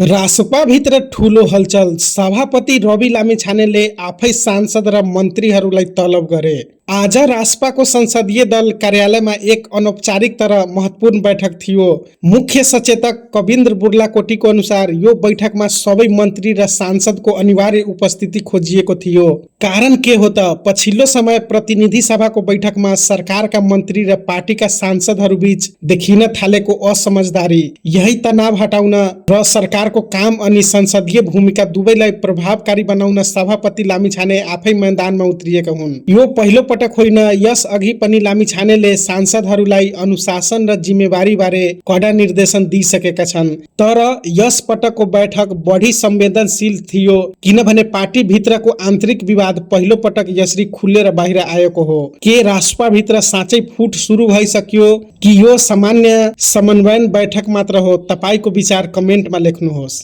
रासपा भित्र ठूलो हलचल। सभापति रवि लामिछानेले आफै सांसद र मन्त्रीहरूलाई तलब गरे। आज रासपाको संसदीय दल कार्यालयमा एक अनौपचारिक तर महत्वपूर्ण बैठक थियो। मुख्य सचेतक कविन्द्र बुर्लाकोटीको अनुसार यो बैठकमा सबै मन्त्री र सांसदको अनिवार्य उपस्थिति खोजिएको थियो। कारण के हो त? पछिल्लो समय प्रतिनिधि सभाको बैठकमा सरकारका मन्त्री र पार्टीका सांसदहरू बीच देखिन थालेको असमझदारी, यही तनाव हटाउन र सरकारको काम अनि संसदीय भूमिका दुवैलाई प्रभावकारी बनाउन सभापति लामिछाने आफै मैदानमा उत्रिएका हुन्। यो पहिलो पटक होइन। यस अघि पनि लामिछानेले सांसदहरूलाई अनुशासन र जिम्मेवारी बारे कडा निर्देशन दिइसकेका छन्। तर यस पटकको बैठक बढी संवेदनशील थियो, किनभने पार्टी भित्रको आन्तरिक विवाद पहिलो पटक यसरी खुलेर बाहिर आएको हो। के रासपा भित्र साँच्चै फुट सुरु भइसक्यो कि यो सामान्य समन्वयन बैठक मात्र हो? तपाईको विचार कमेन्टमा लेख्नुहोस्।